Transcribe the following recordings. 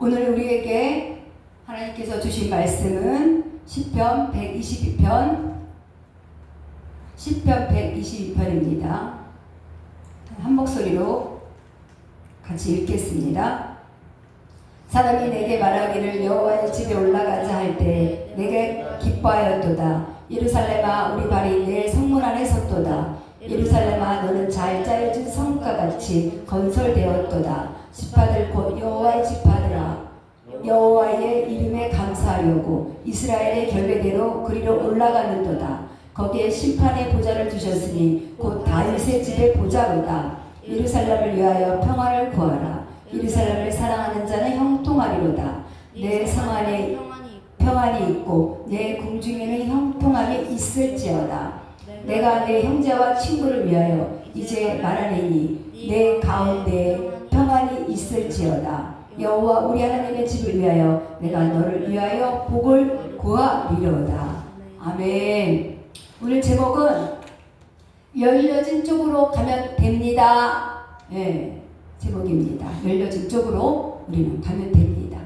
오늘 우리에게 하나님께서 주신 말씀은 시편 122편입니다. 한 목소리로 같이 읽겠습니다. 사람이 내게 말하기를 여호와의 집에 올라가자 할 때 내게 기뻐하였도다. 예루살렘아 우리 발이 내 성문 안에 섰도다. 예루살렘아 너는 잘 짜여진 성과 같이 건설되었도다. 지파들 곧 여호와의 지파들아 여호와의 이름에 감사하려고 이스라엘의 결례대로 그리로 올라가는도다. 거기에 심판의 보좌를 두셨으니 곧 다윗의 집의 보좌로다. 예루살렘을 위하여 평화를 구하라. 예루살렘을 사랑하는 자는 형통하리로다. 내 성 안에 평안이 있고 내 궁중에는 형통함이 있을지어다. 내가 내 형제와 친구를 위하여 이제 말하리니 내 가운데 평안이 있을지어다. 여호와 우리 하나님의 집을 위하여 내가 너를 위하여 복을 구하리로다. 아멘. 오늘 제목은 열려진 쪽으로 가면 됩니다. 네, 제목입니다. 열려진 쪽으로 우리는 가면 됩니다.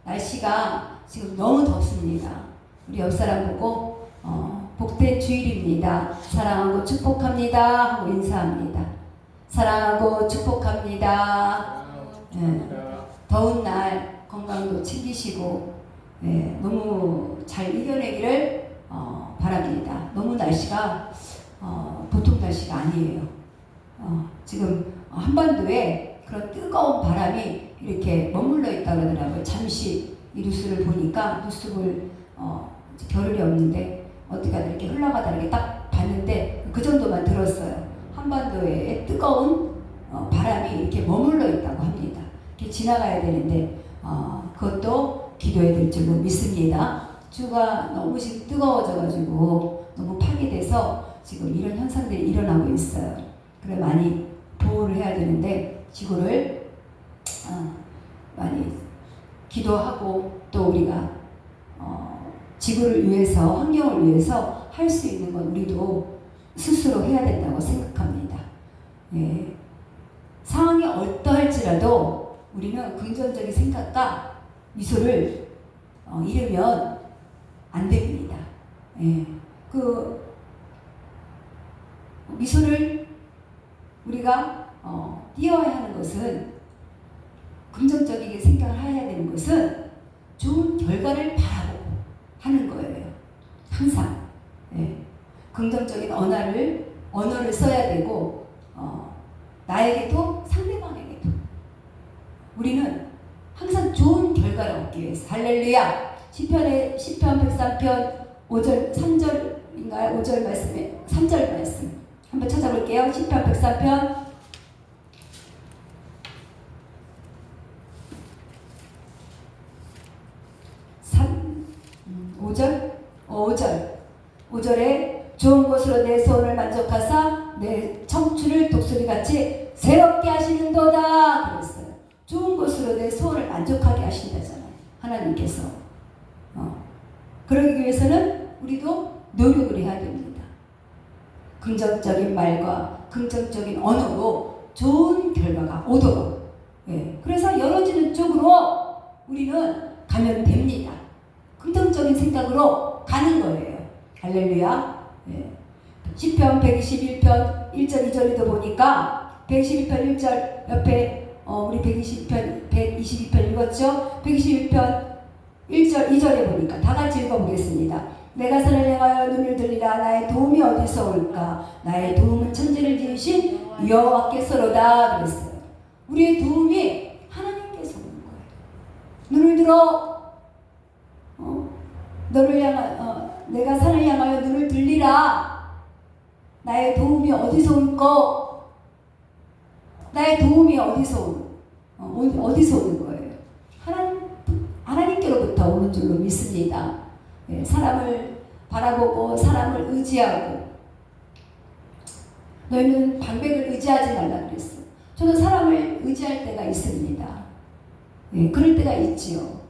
날씨가 지금 너무 덥습니다. 우리 옆 사람 보고 복된 주일입니다. 사랑하고 축복합니다 하고 인사합니다. 사랑하고 축복합니다. 더운 날 건강도 챙기시고 너무 잘 이겨내기를 바랍니다. 너무 날씨가 보통 날씨가 아니에요. 지금 한반도에 그런 뜨거운 바람이 이렇게 머물러 있다고 하더라고요. 잠시 이 뉴스를 보니까 뉴스를 겨를이 없는데 어떻게 하다 이렇게 흘러가다 이렇게 딱 봤는데 그 정도만 들었어요. 한반도에 뜨거운 바람이 이렇게 머물러 있다고 합니다. 이렇게 지나가야 되는데 그것도 기도해야 될 줄로 믿습니다. 주가 너무 지금 뜨거워져가지고 너무 파괴돼서 지금 이런 현상들이 일어나고 있어요. 그래 많이 보호를 해야 되는데 지구를 많이 기도하고 또 우리가 지구를 위해서 환경을 위해서 할 수 있는 건 우리도 스스로 해야 된다고 생각합니다. 예. 상황이 어떠할지라도 우리는 긍정적인 생각과 미소를 잃으면 안 됩니다. 예. 그 미소를 우리가 띄워야 하는 것은 긍정적이게 생각을 해야 되는 것은 좋은 결과를 바라보고 하는 거예요. 항상 긍정적인 언어를 써야 되고 나에게도 상대방에게도 우리는 항상 좋은 결과를 얻기 위해서 할렐루야. 시편 103편 5절 3절인가요? 5절 말씀에 3절 말씀 한번 찾아볼게요. 시편 103편 5절에 좋은 곳으로 내 소원을 만족하사 내 청춘을 독수리같이 새롭게 하시는도다 그랬어요. 좋은 곳으로 내 소원을 만족하게 하신다잖아요. 하나님께서 그러기 위해서는 우리도 노력을 해야 됩니다. 긍정적인 말과 긍정적인 언어로 좋은 결과가 오도록 그래서 열어지는 쪽으로 우리는 가면 됩니다. 긍정적인 생각으로 가는 거예요. 할렐루야. 시편 121편 1절 2절에도 보니까 121편 1절 옆에 우리 122편 읽었죠? 121편 1절 2절에 보니까 다 같이 읽어보겠습니다. 내가 산을 향하여 눈을 들리라. 나의 도움이 어디서 올까? 나의 도움은 천지를 지으신 여호와께서로다 그랬어요. 우리의 도움이 하나님께서 오는 거예요. 눈을 들어 내가 산을 향하여 눈을 들리라. 나의 도움이 어디서 올까? 나의 도움이 어디서 오는 거예요? 하나님께로부터 오는 줄로 믿습니다. 사람을 바라보고 사람을 의지하고 너희는 방백을 의지하지 말라 그랬어. 저는 사람을 의지할 때가 있습니다. 그럴 때가 있지요.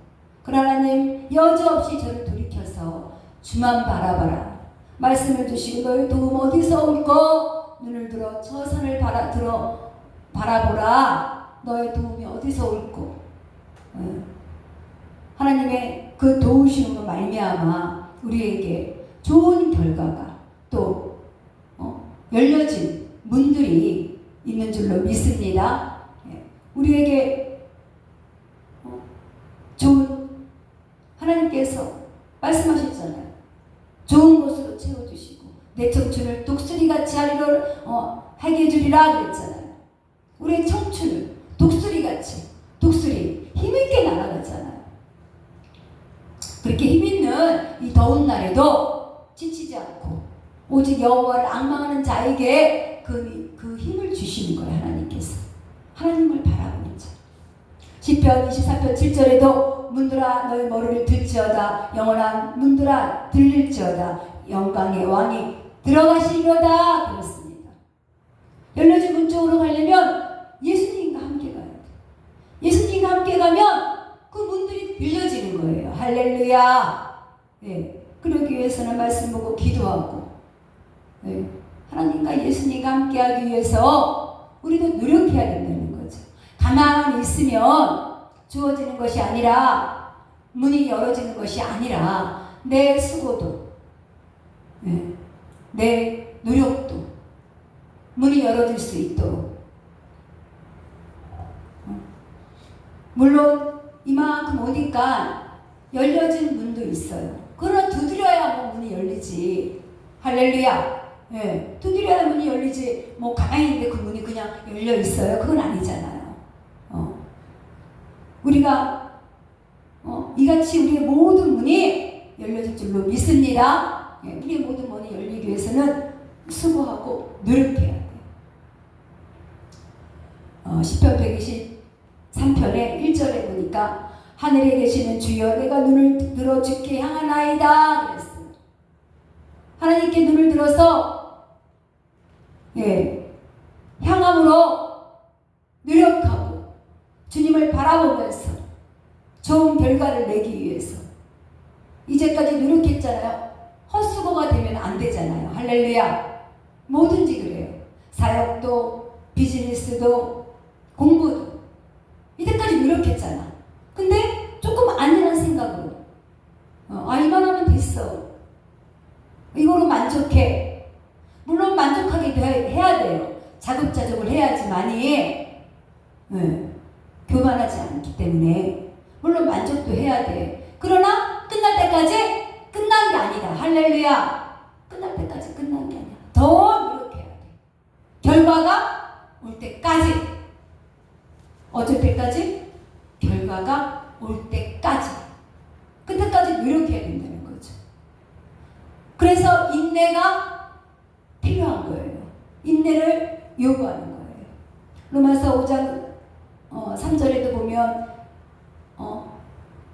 그러나 하나님 여지없이 저를 돌이켜서 주만 바라봐라. 말씀을 주시고 너희 도움 어디서 올까? 눈을 들어 저 산을 바라보라. 너의 도움이 어디서 올까? 하나님의 그 도우심으로 말미암아 우리에게 좋은 결과가 또 열려진 문들이 있는 줄로 믿습니다. 우리에게 좋은 하나님께서 말씀하셨잖아요. 좋은 것으로 채워주시고 내 청춘을 독수리같이 하게 해주리라 그랬잖아요. 우리의 청춘을 독수리같이, 독수리 힘있게 날아가잖아요. 그렇게 힘있는 이 더운 날에도 지치지 않고 오직 여호와를 앙망하는 자에게 그 힘을 주시는 거예요. 하나님께서 하나님을 바라보는 자. 시편 24편 7절에도 문들아 너의 머리를 들지어다 영원한 문들아 들릴지어다 영광의 왕이 들어가시리로다 그랬습니다. 열려진 문 쪽으로 가려면 예수님과 함께 가야 돼. 예수님과 함께 가면 그 문들이 들려지는 거예요. 할렐루야. 네. 그러기 위해서는 말씀 보고 기도하고 네. 하나님과 예수님과 함께하기 위해서 우리도 노력해야 된다는 거죠. 가만히 있으면 주어지는 것이 아니라 문이 열어지는 것이 아니라 내 수고도 네. 내 노력도 문이 열어질 수 있도록 물론 이만큼 오니까 열려진 문도 있어요. 그러나 두드려야 문이 열리지. 할렐루야. 예, 두드려야 문이 열리지. 가만히 있는데 그 문이 그냥 열려 있어요. 그건 아니잖아요. 우리가 이같이 우리의 모든 문이 열려질 줄로 믿습니다. 예, 우리의 모든 문이 열리기 위해서는 수고하고 노력해야 돼요. 시편 123편의 1절에 보니까 하늘에 계시는 주여 내가 눈을 들어 주께 향하나이다 그랬어요. 하나님께 눈을 들어서 향함으로 노력하고 주님을 바라보면서 좋은 결과를 내기 위해서 이제까지 노력했잖아요. 헛수고가 되면 안 되잖아요. 할렐루야. 뭐든지 그래요. 사역도 비즈니스도 공부도 이때까지 노력했잖아. 근데 조금 안일한 생각으로 이만하면 됐어. 이거로 만족해. 물론 만족하게 해야 돼요. 자급자족을 해야지만이 교만하지 않기 때문에 물론 만족도 해야 돼. 그러나 끝날 때까지 끝난 게 아니다. 할렐루야. 끝날 때까지 끝난 게 아니야. 더 노력해야 돼. 결과가 올 때까지. 어쩔 때까지? 결과가 올 때까지. 그때까지 노력해야 된다는 거죠. 그래서 인내가 필요한 거예요. 인내를 요구하는 거예요. 로마서 5장 3절에도 보면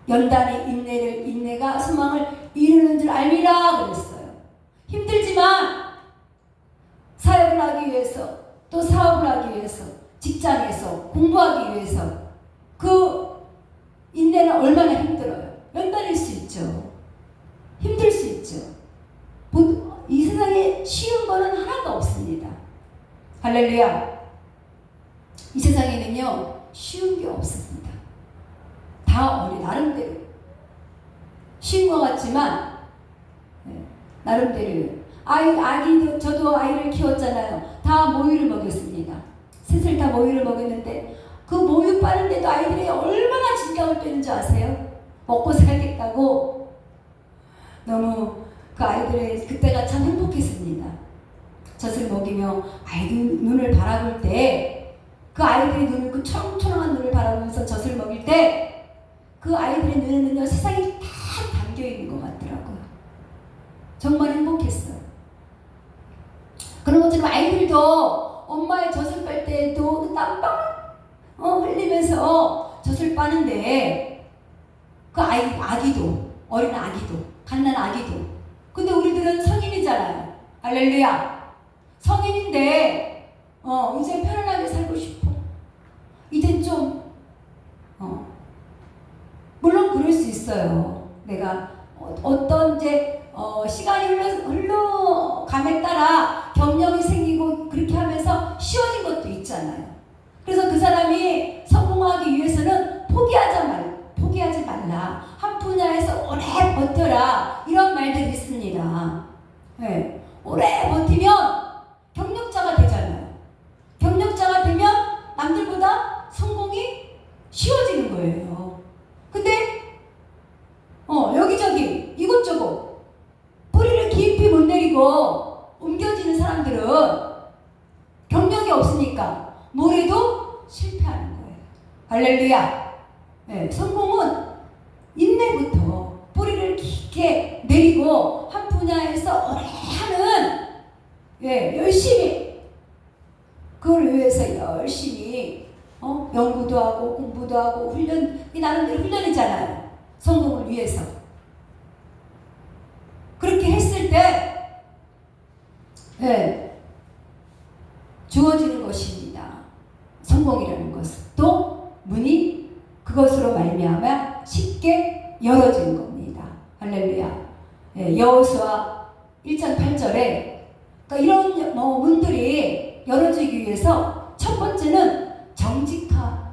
연단이 인내가 소망을 이루는 줄 알미라 그랬어요. 힘들지만 사역을 하기 위해서 또 사업을 하기 위해서 직장에서 공부하기 위해서 그 인내는 얼마나 힘들어요. 연단일 수 있죠. 힘들 수 있죠. 이 세상에 쉬운 거는 하나도 없습니다. 할렐루야. 이 세상에는요 쉬운 게 없습니다. 다 나름대로 쉬운 것 같지만 나름대로 아기도 저도 아이를 키웠잖아요. 다 모유를 먹였습니다. 셋을 다 모유를 먹였는데 그 모유 빠는데도 아이들이 얼마나 진경을 뛰는 줄 아세요? 먹고 살겠다고 너무 그 아이들의 그때가 참 행복했습니다. 젖을 먹이며 아이들 눈을 바라볼 때 그 아이들의 눈을 그 초롱초롱한 눈을 바라보면서 젖을 먹일 때 그 아이들의 눈에는요 세상이 다 담겨있는 것 같더라고요. 정말 행복했어요. 그런 것처럼 아이들도 엄마의 젖을 빨 때도 땀방 흘리면서 젖을 빠는데 그 아기도 어린 아기도 갓난 아기도 근데 우리들은 성인이잖아요. 할렐루야. 성인인데 이제 편안하게 살고 싶어. 이젠 좀 물론 그럴 수 있어요. 내가 어떤 이제 시간이 흘러감에 따라 경력이 생기고 그렇게 하면서 쉬워진 것도 있잖아요. 그래서 그 사람이 성공하기 위해서는 포기하지 말라. 오래 버텨라 이런 말들이 있습니다. 네. 오래 버티면 경력자가 되잖아요. 경력자가 되면 남들보다 성공이 쉬워지는 거예요. 근데 여기저기 이곳저곳 뿌리를 깊이 못 내리고 옮겨지는 사람들은 경력이 없으니까 뭘 해도 실패하는 거예요. 할렐루야. 네, 성공은 인내부터 뿌리를 깊게 내리고 한 분야에서 오래 하는 열심히 그걸 위해서 열심히 연구도 하고 공부도 하고 나름대로 훈련이잖아요. 성공을 위해서. 그렇게 했을 때 주어지는 것입니다. 성공이라는 것은 또 문이 그것으로 말미암아 쉽게 열어지는 겁니다. 할렐루야. 여호수아 1장 8절에 그러니까 이런 문들이 열어지기 위해서 첫 번째는 정직한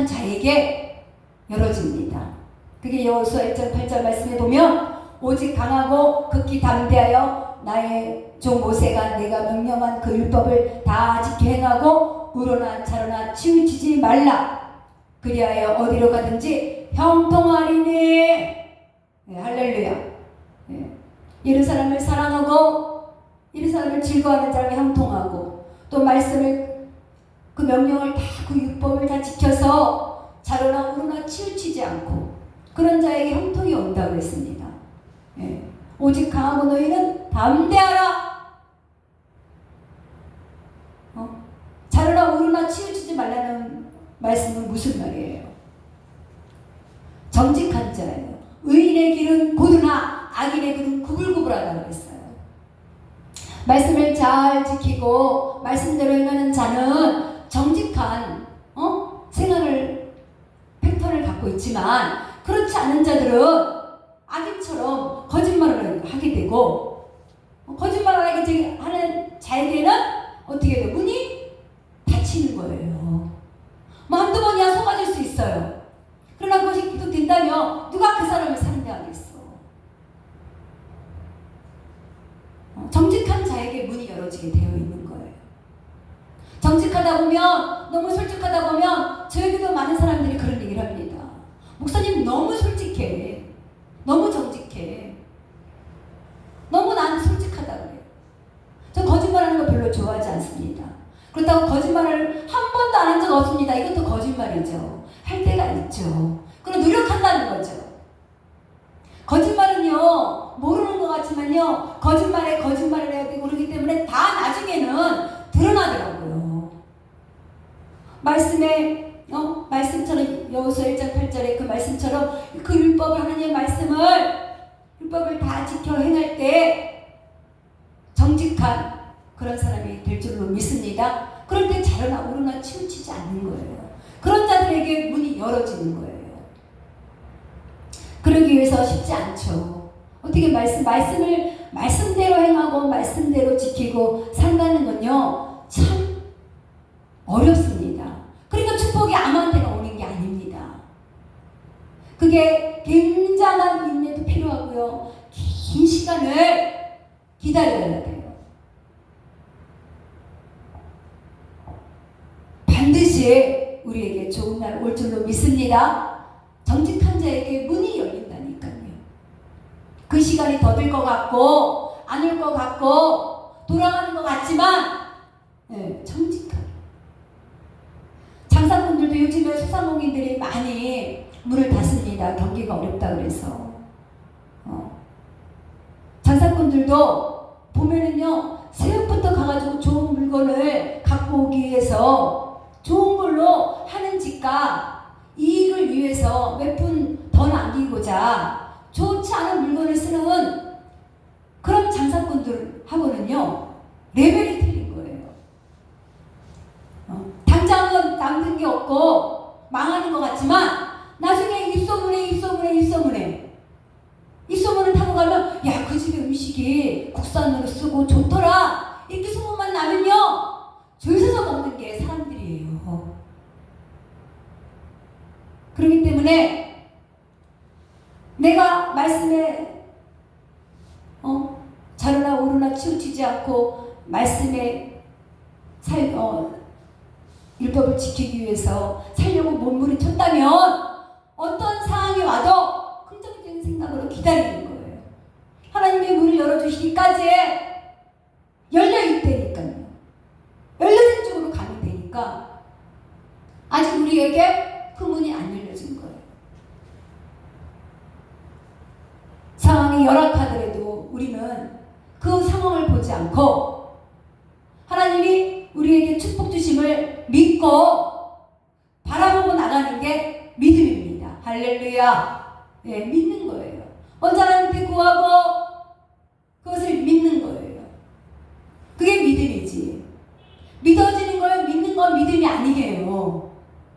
자에게 열어집니다. 그게 여호수아 1장 8절 말씀에 보면 오직 강하고 극히 담대하여 나의 종 모세가 내가 명령한 그 율법을 다 지켜 행하고 우로나 차로나 치우치지 말라. 그리하여 어디로 가든지 형통하리니. 할렐루야. 예루살렘을 사랑하고 예루살렘을 즐거워하는 자에게 형통하고 또 말씀을 그 명령을 다 그 율법을 다 지켜서 자로나 우로나 치우치지 않고 그런 자에게 형통이 온다고 했습니다. 오직 강하고 너희는 담대하라. 자로나 우로나 치우치지 말라는 말씀은 무슨 말이에요? 정직한 자예요. 의인의 길은 고두나 악인의 길은 구불구불하다고 했어요. 말씀을 잘 지키고 말씀대로 행하는 자는 정직한 생활을 패턴을 갖고 있지만 그렇지 않은 자들은 악인처럼 거짓말을 하게 되고 거짓말을 하는 자에게는 어떻게 돼요? 문이 닫히는 거예요. 한두 번이야 속아줄 수 있어요. 그러나 그것이 계속된다면 누가 그 사람을 상대하겠어? 정직한 자에게 문이 열어지게 되어 있는 거예요. 정직하다 보면 너무 솔직하다 보면 저에게도 많은 사람들이 그런 얘기를 합니다. 목사님 너무 솔직해. 너무 정직해. 너무 나한테 솔직하다 그래요. 저 거짓말하는 거 별로 좋아하지 않습니다. 그렇다고 거짓말을 한 번도 안 한 적 없습니다. 이것도 거짓말이죠. 할 때가 있죠. 그럼 노력한다는 거죠. 거짓말은요 모르는 것 같지만요 거짓말을 해야 되고 그러기 때문에 다 나중에는 드러나더라고요. 말씀처럼 여호수아 1장 8절에 그 말씀처럼 그 율법을 하나님의 율법을 다 지켜 행할 때 정직한 그런 사람이 될 줄로 믿습니다. 그럴 때 자로나 우로나 치우치지 않는 거예요. 그런 자들에게 문이 열어지는 거예요. 그러기 위해서 쉽지 않죠. 어떻게 말씀대로 행하고 말씀대로 지키고 산다는 건요 참 어렵습니다. 그러니까 축복이 아무한테나 오는 게 아닙니다. 그게 굉장한 인내도 필요하고요 긴 시간을 기다려야 돼요. 반드시 우리에게 좋은 날 올 줄로 믿습니다. 정직한 자에게 문이 열린다니까요. 그 시간이 더딜 것 같고 안 올 것 같고 돌아가는 것 같지만 정직하게. 장사꾼들도 요즘에 소상공인들이 많이 문을 닫습니다. 경기가 어렵다 그래서. 장사꾼들도 보면은요 새벽부터 가가지고 좋은 물건을 갖고 오기 위해서 좋은 걸로 하는 집과 이익을 위해서 몇 푼 더 남기고자 좋지 않은 물건을 쓰는 그런 장사꾼들하고는요 레벨이 틀린 거예요. 당장은 남는 게 없고 망하는 것 같지만 나중에 입소문을 타고 가면 야, 그 집의 음식이 국산으로 쓰고 좋더라 이렇게 소문만 나면요 줄 서서 먹는 게 사람들이에요. 그렇기 때문에 내가 말씀에 자르나 오르나 치우치지 않고 말씀에 율법을 지키기 위해서 살려고 몸부림쳤다면 어떤 상황이 와도 긍정적인 생각으로 기다리는 거예요. 하나님의 문을 열어주시기까지 열려있다니까요. 열려진 쪽으로 가면 되니까 아직 우리에게 그 문이 안 열려진 거예요. 상황이 열악하더라도 우리는 그 상황을 보지 않고 하나님이 우리에게 축복 주심을 믿고 바라보고 나가는 게 믿음입니다. 할렐루야. 예, 믿는 거예요. 하나님께 구하고 그것을 믿는 거예요. 그게 믿음이지. 믿어지는 걸 믿는 건 믿음이 아니에요.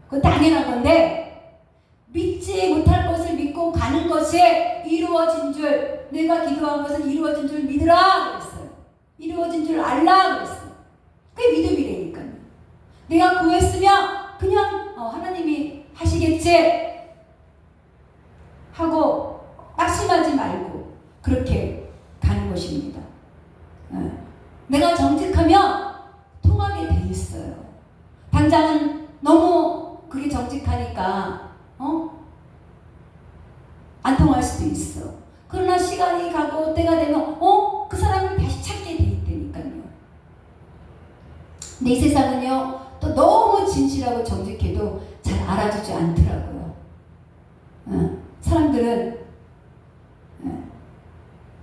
그건 당연한 건데 믿지 못할 것을 믿고 가는 것이 이루어진 줄, 내가 기도한 것은 이루어진 줄 믿으라 그랬어요. 이루어진 줄 알라 그랬어요. 그게 믿음이라니까요. 내가 구했으면 그냥 하나님이 하시겠지 하고 낙심하지 말고 그렇게 가는 것입니다. 내가 정직하면 통하게 돼 있어요. 당장은 너무 그게 정직하니까 안 통할 수도 있어. 그러나 시간이 가고 때가 되면 그 사람을 다시 찾게 돼 있다니까요. 근데 이 세상은요 또 너무 진실하고 정직해도 잘 알아주지 않더라고요. 사람들은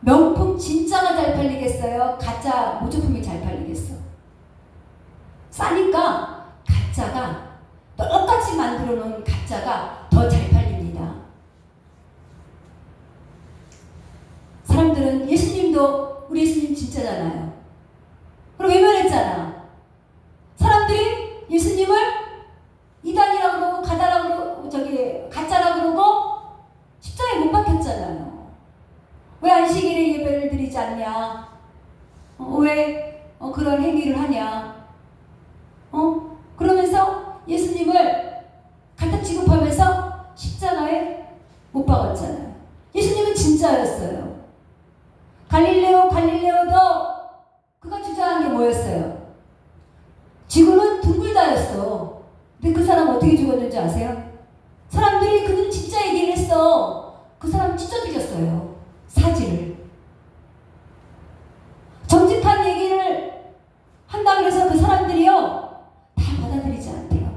명품 진짜가 잘 팔리겠어요? 가짜 모조품이 잘 팔리겠어? 싸니까 가짜가 똑같이 만들어 놓은 가짜가 더 잘 팔립니다. 사람들은 예수님도 우리 예수님 진짜잖아요. 그럼 외면했잖아. 사람들이 예수님을 이단이라고 그러고 가다라고 그러고 가짜라고 그러고 십자가에 못 박혔잖아요. 왜 안식일에 예배를 드리지 않냐? 왜 그런 행위를 하냐? 그러면서 예수님을 갖다 취급하면서 십자가에 못 박았잖아요. 예수님은 진짜였어요. 갈릴레오도 그가 주장한 게 뭐였어요? 지구는 둥글다였어. 근데 그 사람 어떻게 죽었는지 아세요? 사람들이 그는 진짜 얘기를 했어. 그 사람 찢어 죽였어요. 사지를. 정직한 얘기를 한다 그래서 그 사람들이요 다 받아들이지 않더라고.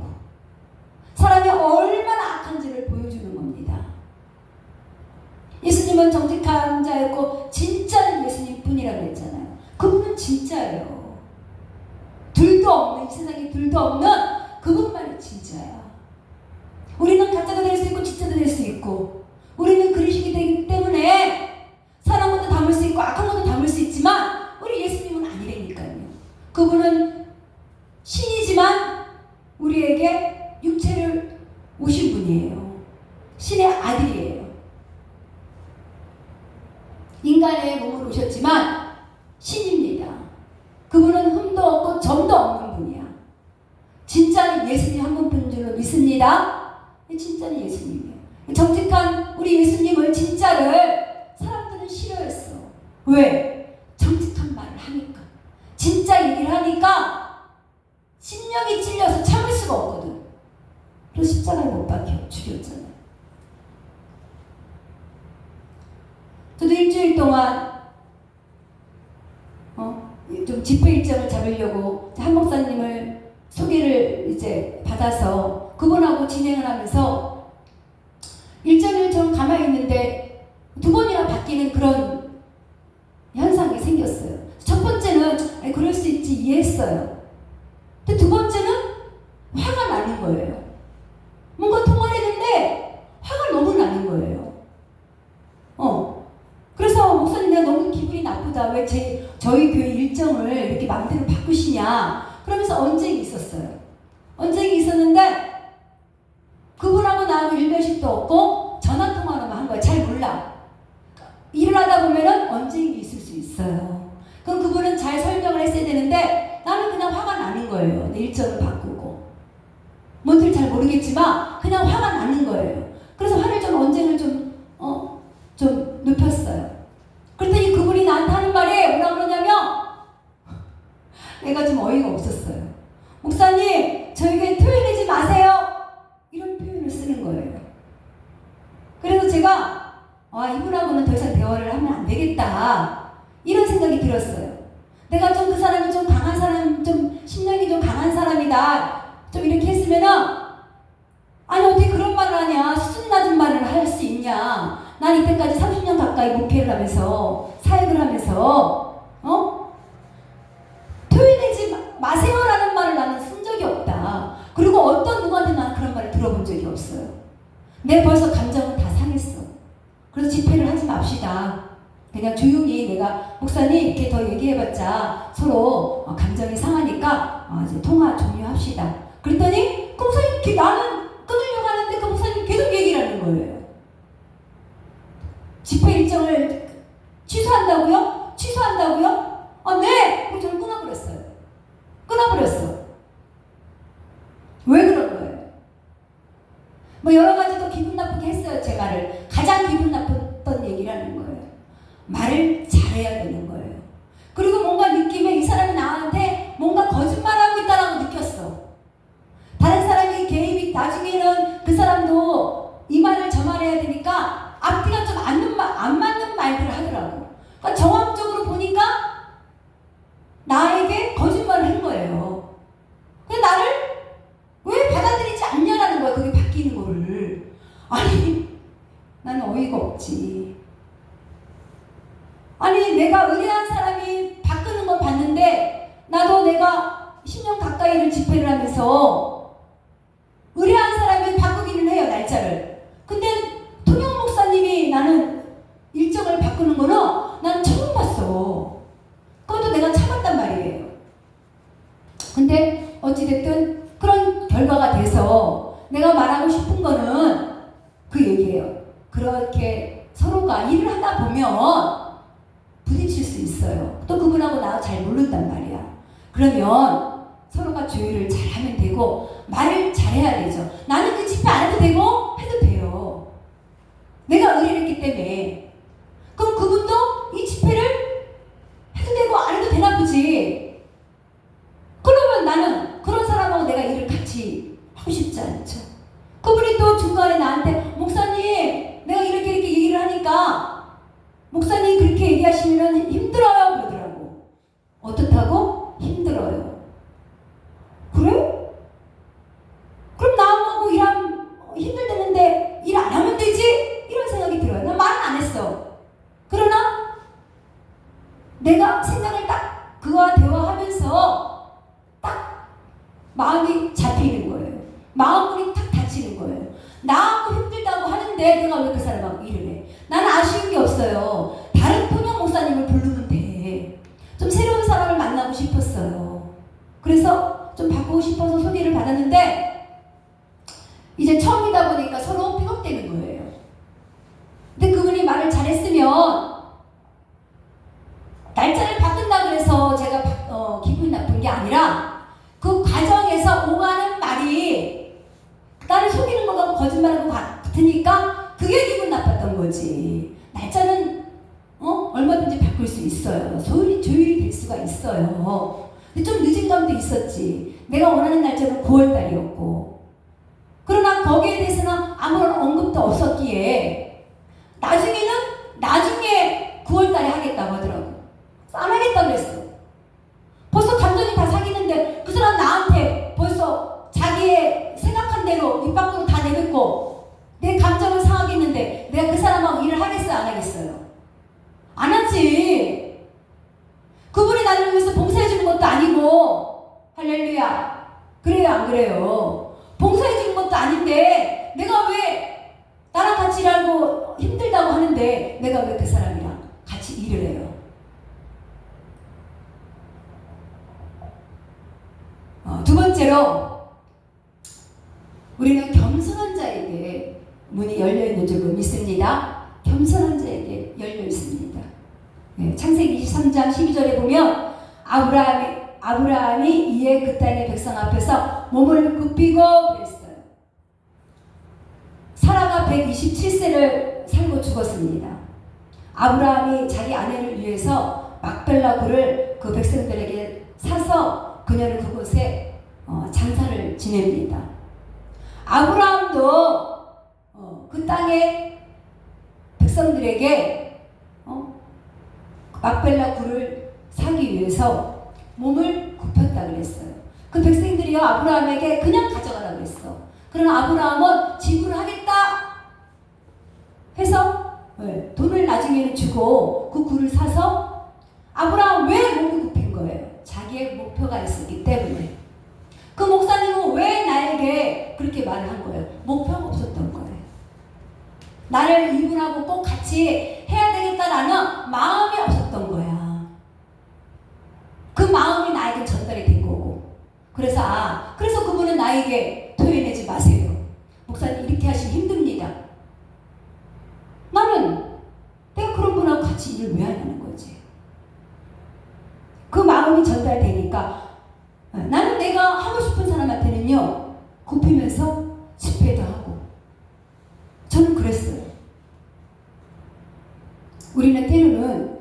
사람이 얼마나 악한지를 보여주는 겁니다. 예수님은 정직한 자였고 진짜는 예수님 뿐이라고 했잖아요. 그분은 진짜예요. 둘도 없는, 이 세상에 둘도 없는 그분만이 진짜야. 우리는 가짜도 될 수 있고 진짜도 될 수 있고 우리는 그릇이기 되기 때문에 선한 것도 담을 수 있고 악한 것도 담을 수 있지만 우리 예수님은 아니라니까요. 그분은 신이지만 우리에게 육체를 오신 분이에요. 신의 아들이에요. 인간의 몸을 오셨지만 신입니다. 그분은 흠도 없고 점도 없는 분이야. 진짜는 예수님 한 분뿐인 줄로 믿습니다. 진짜는 예수님이에요. 정직한 우리 예수님을 진짜를 사람들은 싫어했어. 왜? 정직한 말을 하니까. 진짜 얘기를 하니까 심령이 찔려서 참을 수가 없거든. 그래서 십자가에 못 박혀 죽였잖아요. 저도 일주일 동안 좀 집회 일정을 잡으려고 한 목사님을 소개를 이제 받아서 그분하고 진행을 하면서 일정을 좀 가만히 있는데 두 번이나 바뀌는 그런 현상이 생겼어요. 첫 번째는 그럴 수 있지 이해했어요. 근데 두 번째는 화가 나는 거예요. 뭔가 통화를 했는데 화가 너무 나는 거예요. 그래서 목사님 내가 너무 기분이 나쁘다. 왜 저희 교회 일정을 이렇게 마음대로 바꾸시냐. 그러면서 언쟁이 있었어요. 언쟁이 있었는데 그분하고 나하고 일면식도 없고 전화통화로만 한 거야. 잘 몰라. 일을 하다 보면은 언쟁이 있을 수 있어요. 그럼 그분은 잘 설명을 했어야 되는데 나는 그냥 화가 나는 거예요. 내 일정을 바꾸고. 뭔지를 잘 모르겠지만 그냥 화가 나는 거예요. 그래서 화를 좀 언쟁을 좀 쓰는 거예요. 그래서 제가 이분하고는 더 이상 대화를 하면 안 되겠다 이런 생각이 들었어요. 내가 좀 그 사람이 좀 강한 사람, 좀 심령이 좀 강한 사람이다 좀 이렇게 했으면은 아니 어떻게 그런 말을 하냐, 수준 낮은 말을 할 수 있냐. 난 이때까지 30년 가까이 목회를 하면서 사역을 하면서 토해내지 마세요라는 말을 나는 쓴 적이 없다. 그리고 어떤 누구한테 나는 그런 말을 들어본 적이 없어요. 내 벌써 감정은 다 상했어. 그래서 집회를 하지 맙시다. 그냥 조용히 내가 목사님 이렇게 더 얘기해봤자 서로 감정이 상하니까 이제 통화 종료합시다. 그랬더니 그 목사님 이렇게 나는 끊으려고 하는데 그 목사님 계속 얘기를 하는 거예요. 집회 일정을 취소한다고요? 취소한다고요? 네! 그럼 저는 끊어버렸어요. 끊어버렸어. 왜 그런 거예요? 뭐 여러 가지 더 기분 나쁘게 했어요. 제 말을. 가장 기분 나빴던 얘기를 하는 거예요. 말을 잘해야 되는 거예요. 그리고 뭔가 느낌에 이 사람이 나한테 뭔가 거짓말하고 있다라고 느꼈어. 다른 사람이 개입이 나중에는 그 사람도 이 말을 저 말해야 되니까 앞뒤가 좀 안 맞는 말들을 하더라고. 그러니까 정황적으로 보니까 나에게 거짓말을 한 거예요. 근데 나를 왜 받아들이지 않냐라는 거야. 그게 바뀌는 거를. 아니 나는 어이가 없지. 아니 내가 의뢰한 사람이 바꾸는 걸 봤는데 나도 내가 10년 가까이를 집회를 하면서 의뢰한 사람이 바꾸기는 해요. 날짜를. 근데 통영 목사님이 나는 일정을 바꾸는 거는 난 처음 봤어. 그것도 내가 참았단 말이에요. 근데 어찌됐든 그런 결과가 돼서 내가 말하고 싶은 거는 그 얘기예요. 그렇게 서로가 일을 하다 보면 부딪힐 수 있어요. 또 그분하고 나 잘 모른단 말이야. 그러면 서로가 조율을 잘하면 되고 말을 잘해야 되죠. 나는 그 집회 안 해도 되고 해도 돼요. 내가 의뢰를 했기 때문에. 그럼 그분도 이 집회를 해도 되고 안 해도 되나 보지. 그러면 나는 그런 사람하고 내가 일을 같이 하고 싶지 않죠. 그분이 또 중간에 나한테 목사님 내가 이렇게 얘기를 하니까 목사님 그렇게 얘기하시면 힘들어요 그러더라고. 어떻다고? 힘들어요. 그래? 그럼 나하고 일하면 힘들다는데 일 안 하면 되지? 이런 생각이 들어요. 난 말은 안 했어. 그러나 내가 생각을 딱 그와 대화하면서 딱 마음이 잡히는 거예요. 마음이 탁 닫히는 거예요. 나하고 힘들다고 하는데 내가 왜 그 사람하고 일을 해? 나는 아쉬운 게 없어요. 다른 통영 목사님을 부르면 돼. 좀 새로운 사람을 만나고 싶었어요. 그래서 좀 바꾸고 싶어서 소개를 받았는데 이제 처음이다 보니까 서로 픽업되는 거예요. 근데 그분이 말을 잘했으면 날짜를 바꾼다 그래서 제가 기분이 나쁜 게 아니라 그 과정에서 오가는 말이 나를 속이는 거 같고 거짓말하는 거 같으니까 그게 기분 나빴던 거지. 날짜는 얼마든지 바꿀 수 있어요. 조율이 될 수가 있어요. 근데 좀 늦은 감도 있었지. 내가 원하는 날짜는 9월달이었고 그러나 거기에 대해서는 아무런 언급도 없었기에 나중에 9월달에 하겠다고 하더라고. 안 하겠다고 그랬어. 벌써 감정이 다 사귀는데 그 사람 나한테 벌써 자기의 생각한 대로 입 밖으로 다 내뱉고 내 감정을 상하겠는데 내가 그 사람하고 일을 하겠어요? 안 하겠어요? 안 하지. 그분이 나를 위해서 봉사해 주는 것도 아니고 할렐루야. 그래요 안 그래요? 봉사해 주는 것도 아닌데 내가 왜 나랑 같이 일하고 힘들다고 하는데 내가 왜 그 사람이랑 같이 일을 해요? 두 번째로 우리는 겸손한 자에게 문이 열려있는 줄 믿습니다. 겸손한 자에게 열려있습니다. 네, 창세기 23장 12절에 보면 아브라함이 이에 그 땅의 백성 앞에서 몸을 굽히고 그랬어요. 사라가 127세를 살고 죽었습니다. 아브라함이 자기 아내를 위해서 막벨라 굴을 그 백성들에게 사서 그녀를 그곳에 장사를 지냅니다. 아브라함도 땅의 백성들에게 막벨라 굴을 사기 위해서 몸을 굽혔다 그랬어요. 그 백성들이요 아브라함에게 그냥 가져가라 그랬어. 그러나 아브라함은 지불하겠다 해서 돈을 나중에는 주고 그 굴을 사서 아브라함 왜 몸을 굽힌 거예요? 자기의 목표가 있었기 때문에. 그 목사님은 왜 나에게 그렇게 말을 한 거예요? 목표가 없었던 거예요. 나를 이분하고 꼭 같이 해야 되겠다라는 마음이 없었던 거야. 그 마음이 나에게 전달이 된 거고. 그래서 그분은 나에게 토해내지 마세요. 목사님 이렇게 하시면 힘듭니다. 내가 그런 분하고 같이 일을 왜 하냐는 거지. 그 마음이 전달되니까 나는 내가 하고 싶은 사람한테는요 굽히면서 집회도 하고. 저는 그랬어요. 우리는 때로는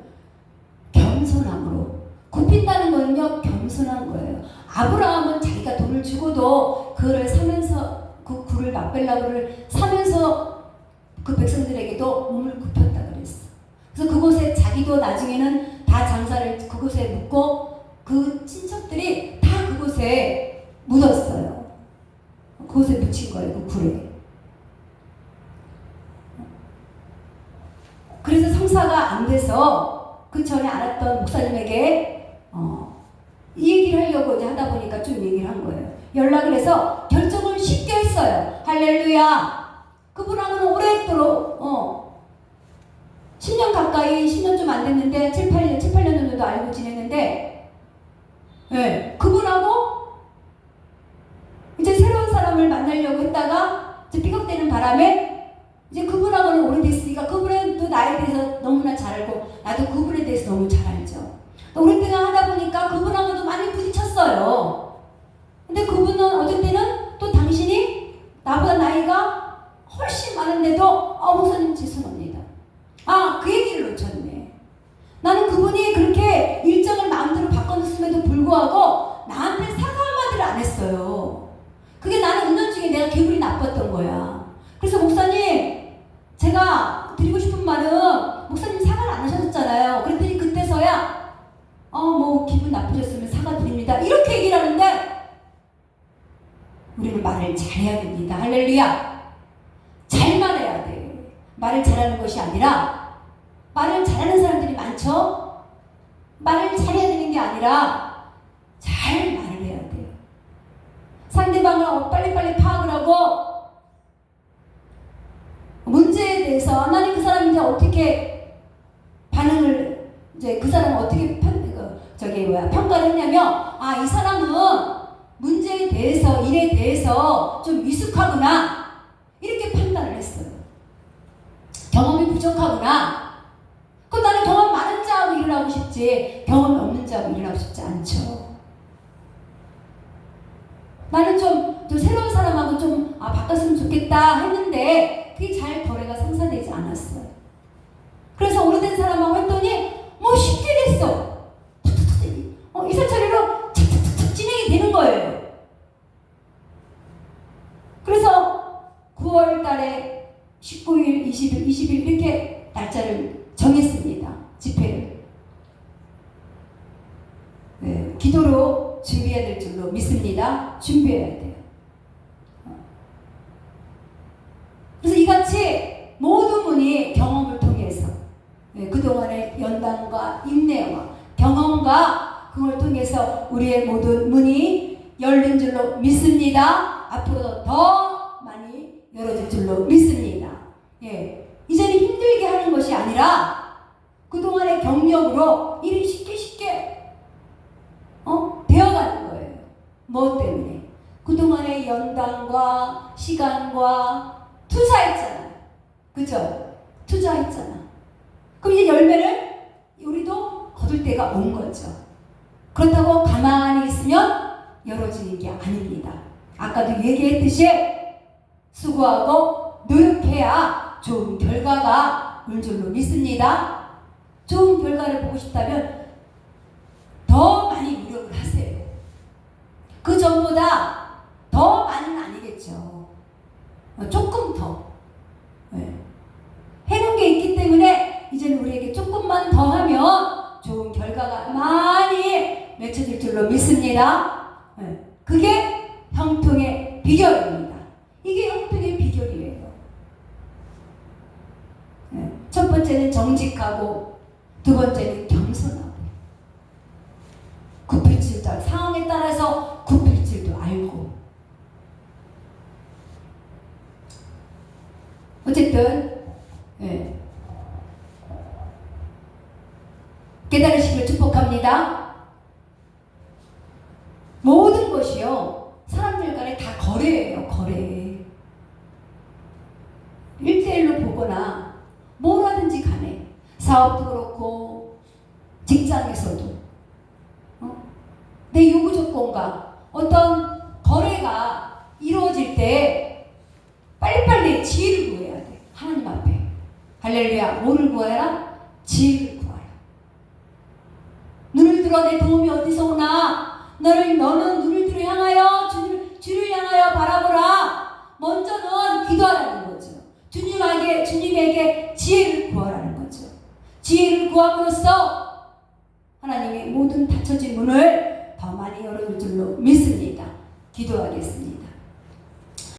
겸손함으로 굽힌다는 거는요 겸손한 거예요. 아브라함은 자기가 돈을 주고도 그를 사면서 그 굴을 막벨라 굴을 사면서 그 백성들에게도 몸을 굽혔다 그랬어. 그래서 그곳에 자기도 나중에는 다 장사를 그곳에 묻고 그 친척들이 다 그곳에 묻었어요. 그곳에 묻힌 거예요. 그 굴에. 그래서 성사가 안 돼서 그 전에 알았던 목사님에게 이 얘기를 하려고 이제 하다 보니까 좀 얘기를 한 거예요. 연락을 해서 결정을 쉽게 했어요. 할렐루야. 그분하고는 오랫도록 10년 가까이 10년 좀 안 됐는데 7, 8년 정도 알고 지냈는데 그분하고 이제 새로운 사람을 만나려고 했다가 이제 삐걱대는 바람에 이제 그분하고는 오래됐으니까 그분은 또 나에 대해서 너무나 잘 알고 나도 그분에 대해서 너무 잘 알죠. 오랫동안 하다 보니까 그분하고도 많이 부딪혔어요. 근데 그분은 어쩔 때는 또 당신이 나보다 나이가 훨씬 많은데도 목사님 죄송합니다. 그 얘기를 놓쳤네. 나는 그분이 그렇게 일정을 마음대로 바꿔줬음에도 불구하고 나한테 사과 한마디를 안 했어요. 그게 나는 은연중에 내가 기분이 나빴던 거야. 그래서 목사님 제가 드리고 싶은 말은 목사님 사과를 안 하셨잖아요. 그랬더니 그때서야 뭐 기분 나쁘셨으면 사과드립니다 이렇게 얘기를 하는데 우리는 말을 잘해야 됩니다. 할렐루야. 잘 말해야 돼. 말을 잘하는 것이 아니라 말을 잘하는 사람들이 많죠. 말을 잘해야 되는 게 아니라 잘 말을 해야 돼요. 상대방을 빨리빨리 파악을 하고 문제에 대해서 나는 그 사람이 이제 어떻게 반응을 이제 그 사람은 어떻게 평가를 했냐면 이 사람은 문제에 대해서 일에 대해서 좀 미숙하구나 이렇게 판단을 했어요. 경험이 부족하구나. 그럼 나는 경험 많은 자하고 일을 하고 싶지 경험이 없는 자하고 일을 하고 싶지 않죠. 나는 좀 새로운 사람하고 좀 바꿨으면 좋겠다 했는데 그게 잘 거래가 성사되지 않았어요. 그래서 오래된 사람하고 했더니 뭐 쉽게 됐어. 이사처리로 착착착 진행이 되는 거예요. 그래서 9월 달에 19일, 20일, 20일 이렇게 날짜를 정했습니다. 집회를. 기도로 준비해야 될 줄로 믿습니다. 준비해야 돼요. 그래서 이같이 모든 분이 경험을 통해서 그동안의 연단과 인내와 경험과 그걸 통해서 우리의 모든 문이 열린 줄로 믿습니다. 앞으로도 더 많이 열어질 줄로 믿습니다. 이제는 힘들게 하는 것이 아니라 그동안의 경력으로 일이 쉽게 되어가는 거예요. 뭐 때문에? 그동안의 연단과 시간과 투자했잖아요. 그죠? 투자했잖아. 그럼 이제 열매를 우리도 거둘 때가 온 거죠. 그렇다고 가만히 있으면 열어지는 게 아닙니다. 아까도 얘기했듯이 수고하고 노력해야 좋은 결과가 올 줄로 믿습니다. 좋은 결과를 보고 싶다면 더 많이 노력을 하세요. 그 전보다 더 많이는 아니겠죠. 조금 더. 있습니다. 그게 형통의 비결입니다. 이게 형통의 비결이에요. 첫 번째는 정직하고, 두 번째는 겸손하고, 굽힐 줄도 알고, 상황에 따라서 굽힐 줄도 알고. 어쨌든 깨달으시길 축복합니다. 모든 것이요, 사람들 간에 다 거래예요. 거래. 1대1로 보거나 뭐라든지 간에, 사업도 그렇고 직장에서도 내 요구 조건과 어떤 거래가 이루어질 때 빨리빨리 지혜를 구해야 돼. 하나님 앞에. 할렐루야. 뭐를 구하라? 지혜를 구하라. 눈을 들어 내 도움이 어디서 오나? 너는 눈을 들어 향하여 주를 향하여 바라보라. 먼저는 기도하라는 거죠. 주님에게 지혜를 구하라는 거죠. 지혜를 구함으로써 하나님이 모든 닫혀진 문을 더 많이 열어줄 줄로 믿습니다. 기도하겠습니다.